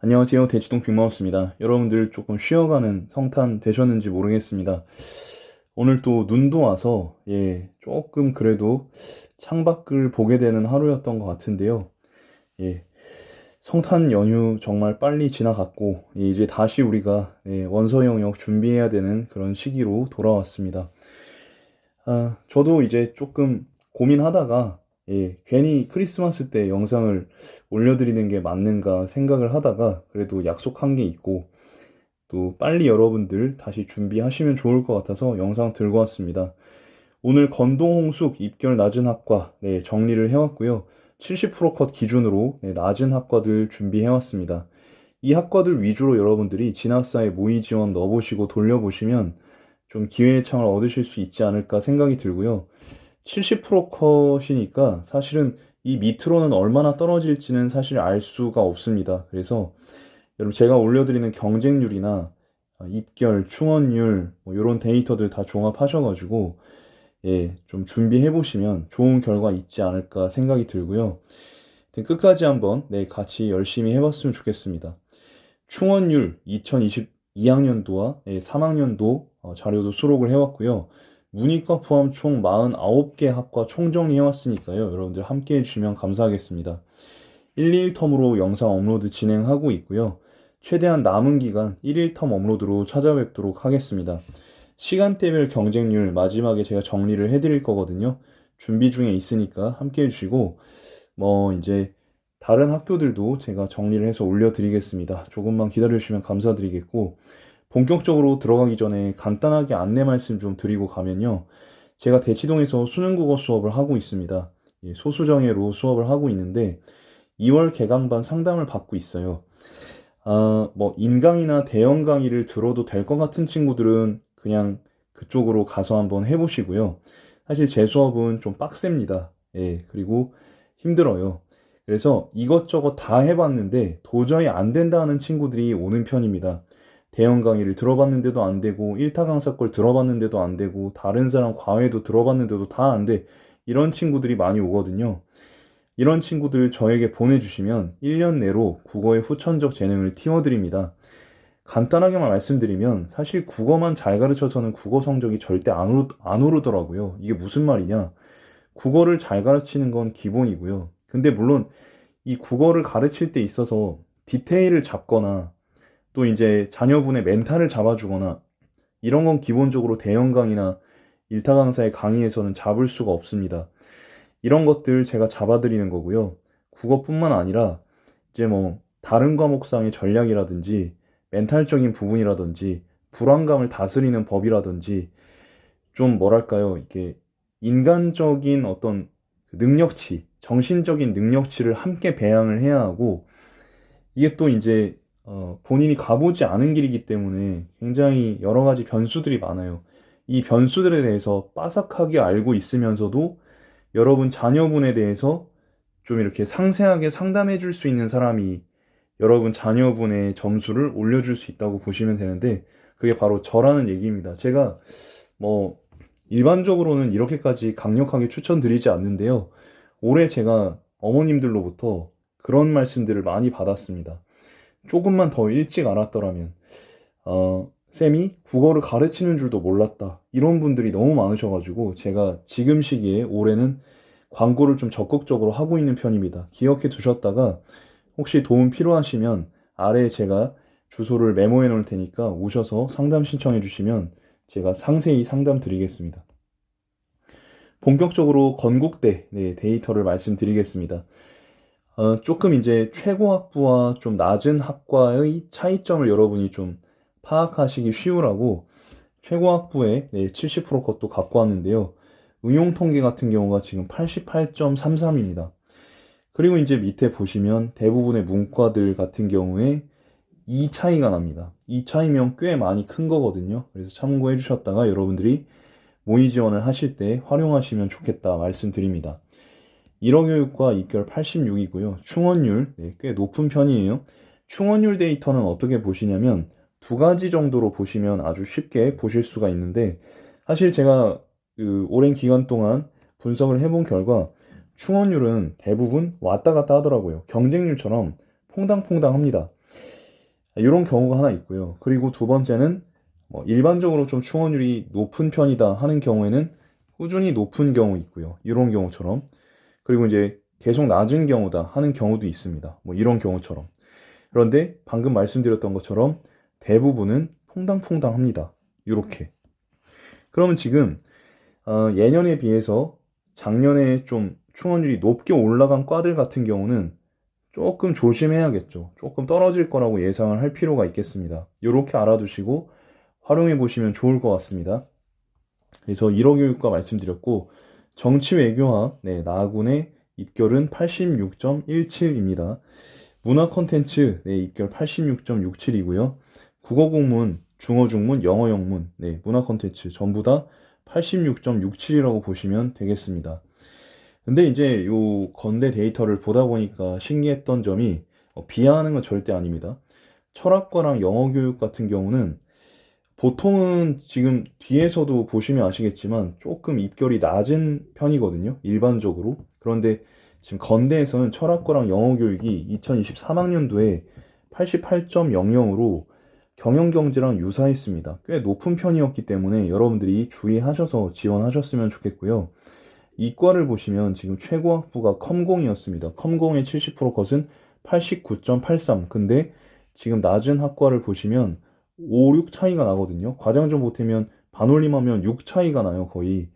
안녕하세요. 대치동 빅마우스입니다. 여러분들 조금 쉬어가는 성탄 되셨는지 모르겠습니다. 오늘 또 눈도 와서 조금 그래도 창밖을 보게 되는 하루였던 것 같은데요. 예, 성탄 연휴 정말 빨리 지나갔고 이제 다시 우리가 원서 영역 준비해야 되는 그런 시기로 돌아왔습니다. 저도 이제 조금 고민하다가 괜히 크리스마스 때 영상을 올려드리는 게 맞는가 생각을 하다가 그래도 약속한 게 있고 또 빨리 여러분들 다시 준비하시면 좋을 것 같아서 영상 들고 왔습니다. 오늘 건동홍숙 입결 낮은 학과 정리를 해왔고요. 70%컷 기준으로 낮은 학과들 준비해왔습니다. 이 학과들 위주로 여러분들이 진학사에 모의 지원 넣어보시고 돌려보시면 좀 기회의 창을 얻으실 수 있지 않을까 생각이 들고요. 70% 컷이니까 사실은 이 밑으로는 얼마나 떨어질지는 사실 알 수가 없습니다. 그래서 여러분 제가 올려드리는 경쟁률이나 입결, 충원율 뭐 이런 데이터들 다 종합하셔가지고 좀 준비해 보시면 좋은 결과 있지 않을까 생각이 들고요. 끝까지 한번 같이 열심히 해봤으면 좋겠습니다. 충원율 2022학년도와 3학년도 자료도 수록을 해왔고요. 문이과 포함 총 49개 학과 총정리 해왔으니까요. 여러분들 함께 해주시면 감사하겠습니다. 1, 2일 텀으로 영상 업로드 진행하고 있고요. 최대한 남은 기간 1일 텀 업로드로 찾아뵙도록 하겠습니다. 시간대별 경쟁률 마지막에 제가 정리를 해드릴 거거든요. 준비 중에 있으니까 함께 해주시고 이제 다른 학교들도 제가 정리를 해서 올려드리겠습니다. 조금만 기다려주시면 감사드리겠고 본격적으로 들어가기 전에 간단하게 안내 말씀 좀 드리고 가면요. 제가 대치동에서 수능국어 수업을 하고 있습니다. 소수정예로 수업을 하고 있는데 2월 개강반 상담을 받고 있어요. 인강이나 대형 강의를 들어도 될 것 같은 친구들은 그냥 그쪽으로 가서 한번 해보시고요. 사실 제 수업은 좀 빡셉니다. 그리고 힘들어요. 그래서 이것저것 다 해봤는데 도저히 안 된다는 친구들이 오는 편입니다. 대형 강의를 들어봤는데도 안 되고, 일타 강사 걸 들어봤는데도 안 되고, 다른 사람 과외도 들어봤는데도 다 안 돼. 이런 친구들이 많이 오거든요. 이런 친구들 저에게 보내주시면 1년 내로 국어의 후천적 재능을 틔워드립니다. 간단하게만 말씀드리면 사실 국어만 잘 가르쳐서는 국어 성적이 절대 안 오르더라고요. 이게 무슨 말이냐? 국어를 잘 가르치는 건 기본이고요. 근데 물론 이 국어를 가르칠 때 있어서 디테일을 잡거나 또 이제 자녀분의 멘탈을 잡아주거나 이런 건 기본적으로 대형 강의나 일타 강사의 강의에서는 잡을 수가 없습니다. 이런 것들 제가 잡아드리는 거고요. 국어뿐만 아니라 이제 다른 과목상의 전략이라든지 멘탈적인 부분이라든지 불안감을 다스리는 법이라든지 좀 뭐랄까요, 이게 인간적인 어떤 능력치, 정신적인 능력치를 함께 배양을 해야 하고 이게 또 이제 본인이 가보지 않은 길이기 때문에 굉장히 여러 가지 변수들이 많아요. 이 변수들에 대해서 빠삭하게 알고 있으면서도 여러분 자녀분에 대해서 좀 이렇게 상세하게 상담해 줄 수 있는 사람이 여러분 자녀분의 점수를 올려줄 수 있다고 보시면 되는데 그게 바로 저라는 얘기입니다. 제가 뭐 일반적으로는 이렇게까지 강력하게 추천드리지 않는데요. 올해 제가 어머님들로부터 그런 말씀들을 많이 받았습니다. 조금만 더 일찍 알았더라면 쌤이 국어를 가르치는 줄도 몰랐다. 이런 분들이 너무 많으셔가지고 제가 지금 시기에 올해는 광고를 좀 적극적으로 하고 있는 편입니다. 기억해 두셨다가 혹시 도움 필요하시면 아래에 제가 주소를 메모해 놓을 테니까 오셔서 상담 신청해 주시면 제가 상세히 상담 드리겠습니다. 본격적으로 건국대 데이터를 말씀드리겠습니다. 조금 이제 최고 학부와 좀 낮은 학과의 차이점을 여러분이 좀 파악하시기 쉬우라고 최고 학부에 70% 컷도 갖고 왔는데요. 응용 통계 같은 경우가 지금 88.33입니다. 그리고 이제 밑에 보시면 대부분의 문과들 같은 경우에 이 차이가 납니다. 이 차이면 꽤 많이 큰 거거든요. 그래서 참고해 주셨다가 여러분들이 모의 지원을 하실 때 활용하시면 좋겠다 말씀드립니다. 1어교육과 입결 86이고요. 충원율 꽤 높은 편이에요. 충원율 데이터는 어떻게 보시냐면 두 가지 정도로 보시면 아주 쉽게 보실 수가 있는데 사실 제가 그 오랜 기간 동안 분석을 해본 결과 충원율은 대부분 왔다 갔다 하더라고요. 경쟁률처럼 퐁당퐁당합니다. 이런 경우가 하나 있고요. 그리고 두 번째는 뭐 일반적으로 좀 충원율이 높은 편이다 하는 경우에는 꾸준히 높은 경우 있고요. 이런 경우처럼. 그리고 이제 계속 낮은 경우다 하는 경우도 있습니다. 뭐 이런 경우처럼. 그런데 방금 말씀드렸던 것처럼 대부분은 퐁당퐁당합니다. 이렇게. 그러면 지금 예년에 비해서 작년에 좀 충원율이 높게 올라간 과들 같은 경우는 조금 조심해야겠죠. 조금 떨어질 거라고 예상을 할 필요가 있겠습니다. 이렇게 알아두시고 활용해 보시면 좋을 것 같습니다. 그래서 1호 교육과 말씀드렸고 정치 외교학 나군의 입결은 86.17입니다. 문화 콘텐츠 입결 86.67이고요. 국어 공문, 중어 중문, 영어 영문, 문화 콘텐츠 전부 다 86.67이라고 보시면 되겠습니다. 근데 이제 요 건대 데이터를 보다 보니까 신기했던 점이 비하하는 건 절대 아닙니다. 철학과랑 영어 교육 같은 경우는 보통은 지금 뒤에서도 보시면 아시겠지만 조금 입결이 낮은 편이거든요. 일반적으로. 그런데 지금 건대에서는 철학과랑 영어 교육이 2023학년도에 88.00으로 경영경제랑 유사했습니다. 꽤 높은 편이었기 때문에 여러분들이 주의하셔서 지원하셨으면 좋겠고요. 이과를 보시면 지금 최고학부가 컴공이었습니다. 컴공의 70% 컷은 89.83. 근데 지금 낮은 학과를 보시면 5, 6 차이가 나거든요. 과장전 보태면 반올림하면 6 차이가 나요, 거의.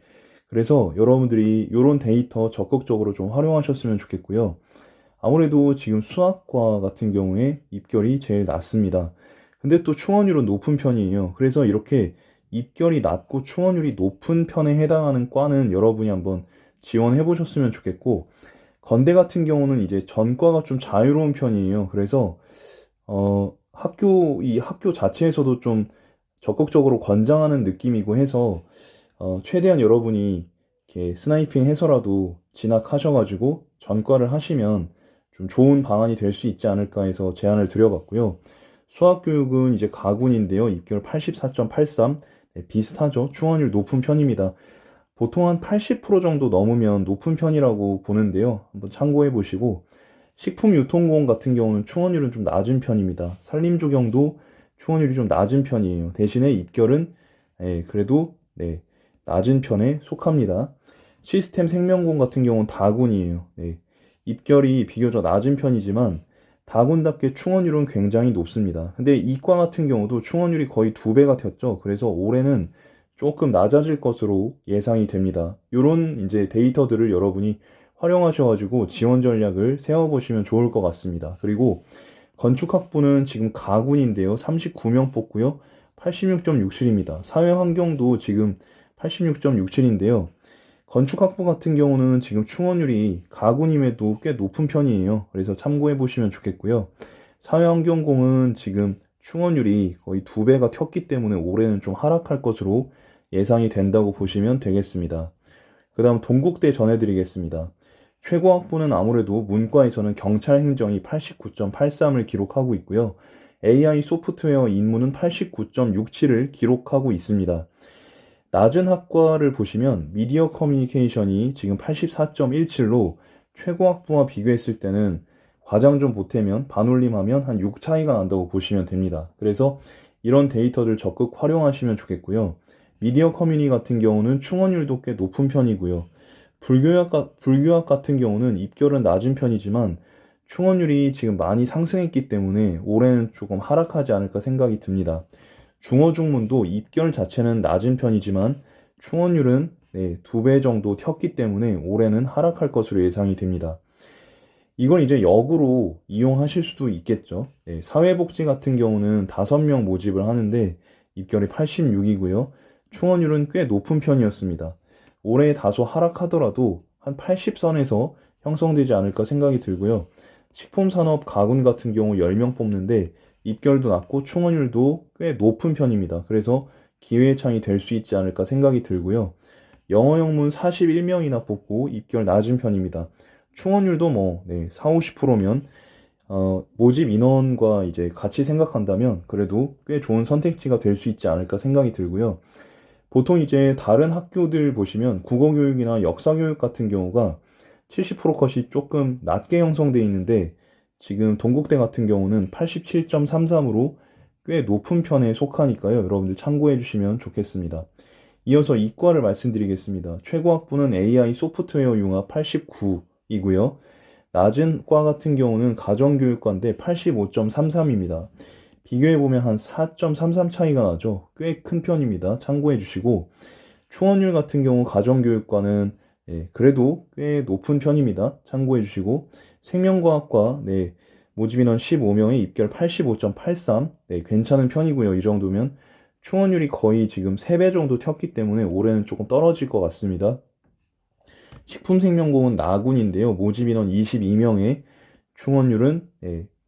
그래서 여러분들이 이런 데이터 적극적으로 좀 활용하셨으면 좋겠고요. 아무래도 지금 수학과 같은 경우에 입결이 제일 낮습니다. 근데 또 충원율은 높은 편이에요. 그래서 이렇게 입결이 낮고 충원율이 높은 편에 해당하는 과는 여러분이 한번 지원해 보셨으면 좋겠고, 건대 같은 경우는 이제 전과가 좀 자유로운 편이에요. 그래서 이 학교 자체에서도 좀 적극적으로 권장하는 느낌이고 해서 최대한 여러분이 이렇게 스나이핑 해서라도 진학하셔가지고 전과를 하시면 좀 좋은 방안이 될 수 있지 않을까 해서 제안을 드려봤고요. 수학교육은 이제 가군인데요. 입결 84.83. 비슷하죠. 충원율 높은 편입니다. 보통 한 80% 정도 넘으면 높은 편이라고 보는데요. 한번 참고해 보시고, 식품유통공학 같은 경우는 충원율은 좀 낮은 편입니다. 산림조경도 충원율이 좀 낮은 편이에요. 대신에 입결은 그래도 낮은 편에 속합니다. 시스템 생명공 같은 경우는 다군이에요. 입결이 비교적 낮은 편이지만 다군답게 충원율은 굉장히 높습니다. 근데 이과 같은 경우도 충원율이 거의 2배가 튀었죠. 그래서 올해는 조금 낮아질 것으로 예상이 됩니다. 이런 이제 데이터들을 여러분이 활용하셔가지고 지원 전략을 세워보시면 좋을 것 같습니다. 그리고 건축학부는 지금 가군인데요. 39명 뽑고요. 86.67입니다. 사회환경도 지금 86.67인데요. 건축학부 같은 경우는 지금 충원율이 가군임에도 꽤 높은 편이에요. 그래서 참고해 보시면 좋겠고요. 사회환경공은 지금 충원율이 거의 2배가 튀었기 때문에 올해는 좀 하락할 것으로 예상이 된다고 보시면 되겠습니다. 그 다음 동국대 전해드리겠습니다. 최고학부는 아무래도 문과에서는 경찰행정이 89.83을 기록하고 있고요. AI 소프트웨어 인문은 89.67을 기록하고 있습니다. 낮은 학과를 보시면 미디어 커뮤니케이션이 지금 84.17로 최고학부와 비교했을 때는 과장 좀 보태면 반올림하면 한 6 차이가 난다고 보시면 됩니다. 그래서 이런 데이터를 적극 활용하시면 좋겠고요. 미디어 커뮤니 같은 경우는 충원율도 꽤 높은 편이고요. 불교학 같은 경우는 입결은 낮은 편이지만 충원율이 지금 많이 상승했기 때문에 올해는 조금 하락하지 않을까 생각이 듭니다. 중어중문도 입결 자체는 낮은 편이지만 충원율은 2배 정도 튀었기 때문에 올해는 하락할 것으로 예상이 됩니다. 이건 이제 역으로 이용하실 수도 있겠죠. 사회복지 같은 경우는 5명 모집을 하는데 입결이 86이고요. 충원율은 꽤 높은 편이었습니다. 올해 다소 하락하더라도 한 80선에서 형성되지 않을까 생각이 들고요. 식품산업 가군 같은 경우 10명 뽑는데 입결도 낮고 충원율도 꽤 높은 편입니다. 그래서 기회의 창이 될 수 있지 않을까 생각이 들고요. 영어 영문 41명이나 뽑고 입결 낮은 편입니다. 충원율도 4, 50%면 모집 인원과 이제 같이 생각한다면 그래도 꽤 좋은 선택지가 될 수 있지 않을까 생각이 들고요. 보통 이제 다른 학교들 보시면 국어교육이나 역사교육 같은 경우가 70% 컷이 조금 낮게 형성되어 있는데 지금 동국대 같은 경우는 87.33으로 꽤 높은 편에 속하니까요. 여러분들 참고해 주시면 좋겠습니다. 이어서 이과를 말씀드리겠습니다. 최고학부는 AI 소프트웨어 융합 89이고요. 낮은 과 같은 경우는 가정교육과인데 85.33입니다. 비교해보면 한 4.33 차이가 나죠. 꽤 큰 편입니다. 참고해 주시고, 충원율 같은 경우 가정교육과는 그래도 꽤 높은 편입니다. 참고해 주시고, 생명과학과 모집 인원 15명에 입결 85.83, 괜찮은 편이고요. 이 정도면 충원율이 거의 지금 3배 정도 튀었기 때문에 올해는 조금 떨어질 것 같습니다. 식품생명공은 나군인데요. 모집 인원 22명에 충원율은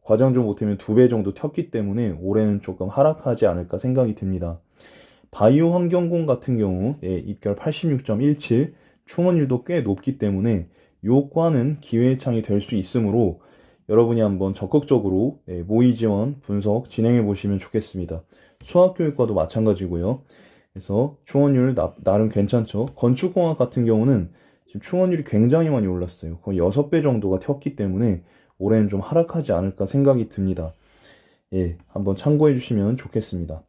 과장 좀 못하면 2배 정도 튀었기 때문에 올해는 조금 하락하지 않을까 생각이 듭니다. 바이오 환경공 같은 경우 입결 86.17, 충원율도 꽤 높기 때문에 요 과는 기회의 창이 될 수 있으므로 여러분이 한번 적극적으로 모의 지원 분석 진행해 보시면 좋겠습니다. 수학교육과도 마찬가지고요. 그래서 충원율 나름 괜찮죠. 건축공학 같은 경우는 지금 충원율이 굉장히 많이 올랐어요. 거의 6배 정도가 튀었기 때문에 올해는 좀 하락하지 않을까 생각이 듭니다. 한번 참고해 주시면 좋겠습니다.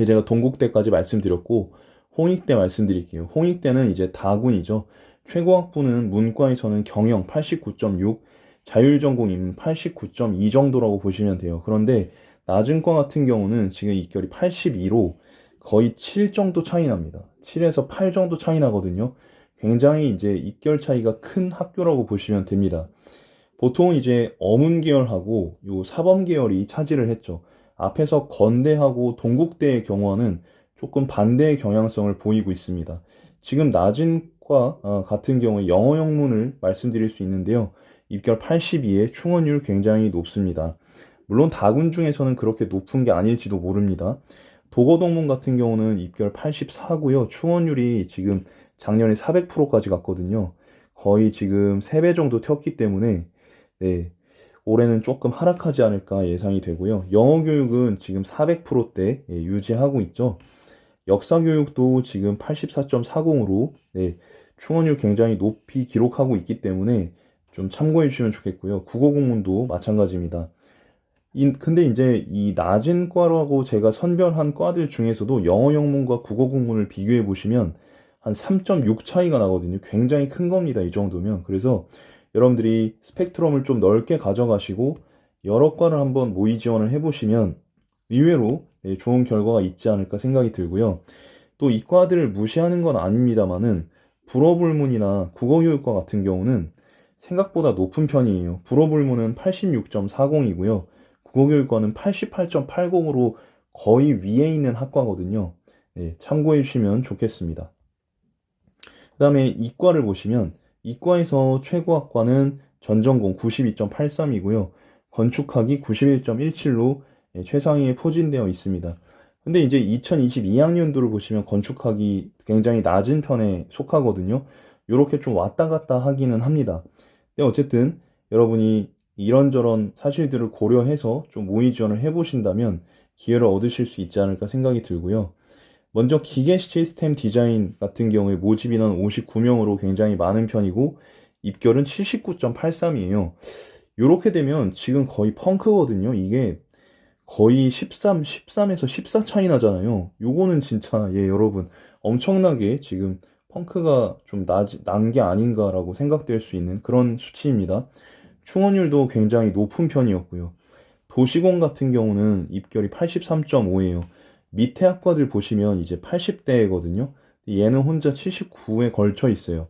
제가 동국대까지 말씀드렸고 홍익대 말씀드릴게요. 홍익대는 이제 다군이죠. 최고학부는 문과에서는 경영 89.6, 자율전공인 89.2 정도라고 보시면 돼요. 그런데 낮은 과 같은 경우는 지금 입결이 82로 거의 7 정도 차이 납니다. 7에서 8 정도 차이 나거든요. 굉장히 이제 입결 차이가 큰 학교라고 보시면 됩니다. 보통 이제 어문 계열하고 요 사범 계열이 차지를 했죠. 앞에서 건대하고 동국대의 경우는 조금 반대의 경향성을 보이고 있습니다. 지금 낮은 과 같은 경우에 영어 영문을 말씀드릴 수 있는데요. 입결 82에 충원율 굉장히 높습니다. 물론 다군 중에서는 그렇게 높은 게 아닐지도 모릅니다. 도거동문 같은 경우는 입결 84고요. 충원율이 지금 작년에 400%까지 갔거든요. 거의 지금 3배 정도 튀었기 때문에 올해는 조금 하락하지 않을까 예상이 되고요. 영어 교육은 지금 400%대 유지하고 있죠. 역사 교육도 지금 84.40으로 충원율 굉장히 높이 기록하고 있기 때문에 좀 참고해 주시면 좋겠고요. 국어 공문도 마찬가지입니다. 근데 이제 이 낮은 과라고 제가 선별한 과들 중에서도 영어 영문과 국어 공문을 비교해 보시면 한 3.6 차이가 나거든요. 굉장히 큰 겁니다. 이 정도면. 그래서 여러분들이 스펙트럼을 좀 넓게 가져가시고 여러 과를 한번 모의 지원을 해보시면 의외로 좋은 결과가 있지 않을까 생각이 들고요. 또 이 과들을 무시하는 건 아닙니다만은 불어불문이나 국어교육과 같은 경우는 생각보다 높은 편이에요. 불어불문은 86.40이고요. 국어교육과는 88.80으로 거의 위에 있는 학과거든요. 참고해 주시면 좋겠습니다. 그 다음에 이과를 보시면 이과에서 최고학과는 전전공 92.83이고요. 건축학이 91.17로 최상위에 포진되어 있습니다. 근데 이제 2022학년도를 보시면 건축학이 굉장히 낮은 편에 속하거든요. 이렇게 좀 왔다 갔다 하기는 합니다. 근데 어쨌든 여러분이 이런저런 사실들을 고려해서 좀 모의 지원을 해보신다면 기회를 얻으실 수 있지 않을까 생각이 들고요. 먼저 기계 시스템 디자인 같은 경우에 모집 인원 59명으로 굉장히 많은 편이고 입결은 79.83이에요. 이렇게 되면 지금 거의 펑크거든요. 이게 거의 13에서 14 차이 나잖아요. 요거는 진짜 여러분 엄청나게 지금 펑크가 좀 난 게 아닌가라고 생각될 수 있는 그런 수치입니다. 충원율도 굉장히 높은 편이었고요. 도시공 같은 경우는 입결이 83.5예요. 밑에 학과들 보시면 이제 80대거든요. 얘는 혼자 79에 걸쳐 있어요.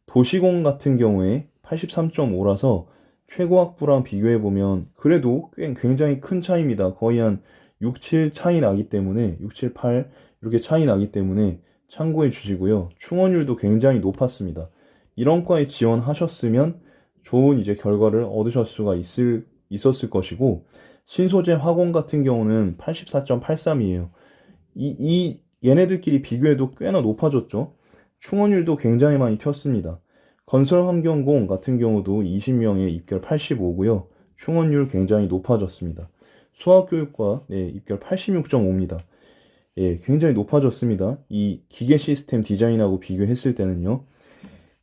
도시공 같은 경우에 83.5라서 최고학부랑 비교해보면 그래도 굉장히 큰 차이입니다. 거의 한 6, 7 차이 나기 때문에 6, 7, 8 이렇게 차이 나기 때문에 참고해 주시고요. 충원율도 굉장히 높았습니다. 이런 과에 지원하셨으면 좋은 이제 결과를 얻으실 수가 있었을 것이고 신소재 화공 같은 경우는 84.83이에요. 얘네들끼리 비교해도 꽤나 높아졌죠. 충원율도 굉장히 많이 튀었습니다. 건설환경공 같은 경우도 20명에 입결 85고요. 충원율 굉장히 높아졌습니다. 수학교육과 입결 86.5입니다. 굉장히 높아졌습니다. 이 기계 시스템 디자인하고 비교했을 때는요.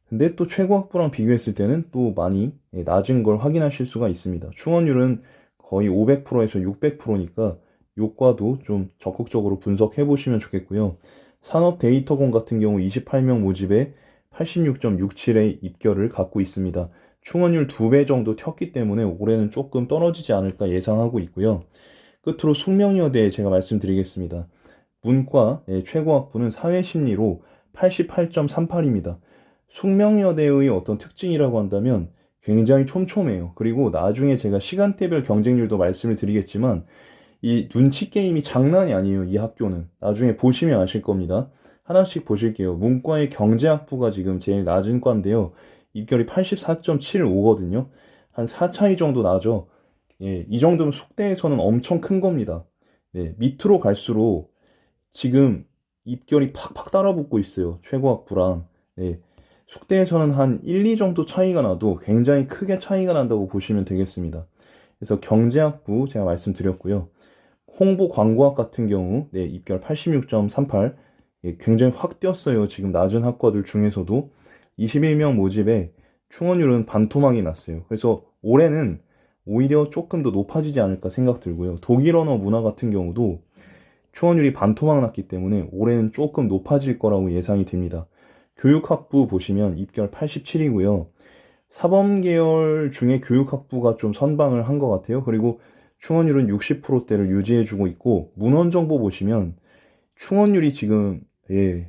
근데 또 최고학부랑 비교했을 때는 또 많이 낮은 걸 확인하실 수가 있습니다. 충원율은 거의 500%에서 600%니까 요과도 좀 적극적으로 분석해 보시면 좋겠고요. 산업데이터공 같은 경우 28명 모집에 86.67의 입결을 갖고 있습니다. 충원율 2배 정도 튀었기 때문에 올해는 조금 떨어지지 않을까 예상하고 있고요. 끝으로 숙명여대 제가 말씀드리겠습니다. 문과 최고학부는 사회심리로 88.38입니다. 숙명여대의 어떤 특징이라고 한다면 굉장히 촘촘해요. 그리고 나중에 제가 시간대별 경쟁률도 말씀을 드리겠지만 이 눈치 게임이 장난이 아니에요. 이 학교는. 나중에 보시면 아실 겁니다. 하나씩 보실게요. 문과의 경제학부가 지금 제일 낮은 과인데요. 입결이 84.75거든요. 한 4 차이 정도 나죠. 예, 이 정도면 숙대에서는 엄청 큰 겁니다. 네, 밑으로 갈수록 지금 입결이 팍팍 따라붙고 있어요. 최고학부랑. 네, 숙대에서는 한 1, 2 정도 차이가 나도 굉장히 크게 차이가 난다고 보시면 되겠습니다. 그래서 경제학부 제가 말씀드렸고요. 홍보 광고학 같은 경우 네, 입결 86.38 예, 굉장히 확 뛰었어요. 지금 낮은 학과들 중에서도 21명 모집에 충원율은 반토막이 났어요. 그래서 올해는 오히려 조금 더 높아지지 않을까 생각 들고요. 독일 언어 문화 같은 경우도 충원율이 반토막 났기 때문에 올해는 조금 높아질 거라고 예상이 됩니다. 교육학부 보시면 입결 87이고요. 사범 계열 중에 교육학부가 좀 선방을 한 것 같아요. 그리고 충원율은 60%대를 유지해주고 있고 문헌정보 보시면 충원율이 지금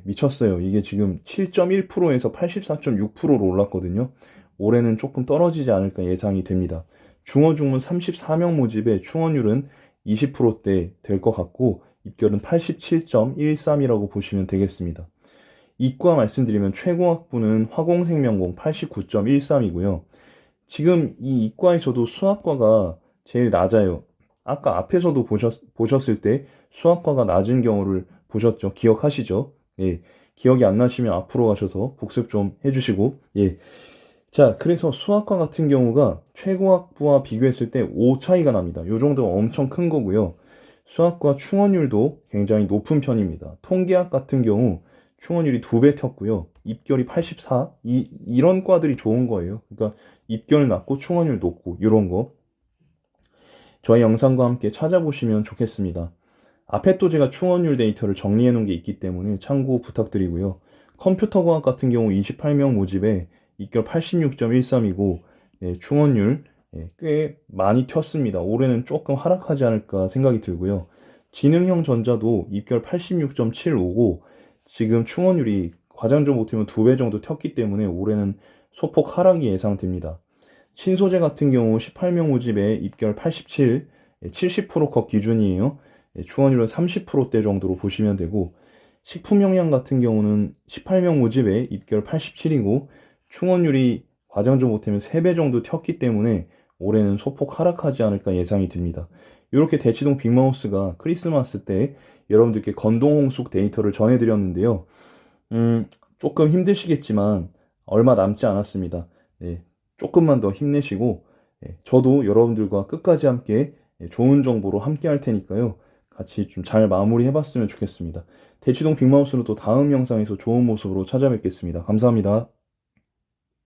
미쳤어요. 이게 지금 7.1%에서 84.6%로 올랐거든요. 올해는 조금 떨어지지 않을까 예상이 됩니다. 중어중문 34명 모집에 충원율은 20%대 될 것 같고 입결은 87.13이라고 보시면 되겠습니다. 이과 말씀드리면 최고학부는 화공생명공 89.13이고요. 지금 이 이과에서도 수학과가 제일 낮아요. 아까 앞에서도 보셨을 때 수학과가 낮은 경우를 보셨죠? 기억하시죠? 예. 기억이 안 나시면 앞으로 가셔서 복습 좀 해주시고, 예. 자, 그래서 수학과 같은 경우가 최고학부와 비교했을 때 5 차이가 납니다. 요 정도가 엄청 큰 거고요. 수학과 충원율도 굉장히 높은 편입니다. 통계학 같은 경우 충원율이 2배 튀었고요. 입결이 84. 이런 과들이 좋은 거예요. 그러니까 입결 낮고 충원율 높고 이런 거. 저희 영상과 함께 찾아보시면 좋겠습니다. 앞에 또 제가 충원율 데이터를 정리해 놓은 게 있기 때문에 참고 부탁드리고요. 컴퓨터과학 같은 경우 28명 모집에 입결 86.13이고 충원율 꽤 많이 튀었습니다. 올해는 조금 하락하지 않을까 생각이 들고요. 지능형 전자도 입결 86.75고 지금 충원율이 과장전 못하면 2배 정도 튀었기 때문에 올해는 소폭 하락이 예상됩니다. 신소재 같은 경우 18명 모집에 입결 87, 70%컷 기준이에요. 충원율은 30%대 정도로 보시면 되고 식품영양 같은 경우는 18명 모집에 입결 87이고 충원율이 과장전 못하면 3배 정도 튀었기 때문에 올해는 소폭 하락하지 않을까 예상이 됩니다. 이렇게 대치동 빅마우스가 크리스마스 때 여러분들께 건동홍숙 데이터를 전해드렸는데요. 조금 힘드시겠지만 얼마 남지 않았습니다. 네, 조금만 더 힘내시고 저도 여러분들과 끝까지 함께 좋은 정보로 함께 할 테니까요. 같이 좀 잘 마무리 해봤으면 좋겠습니다. 대치동 빅마우스는 또 다음 영상에서 좋은 모습으로 찾아뵙겠습니다. 감사합니다.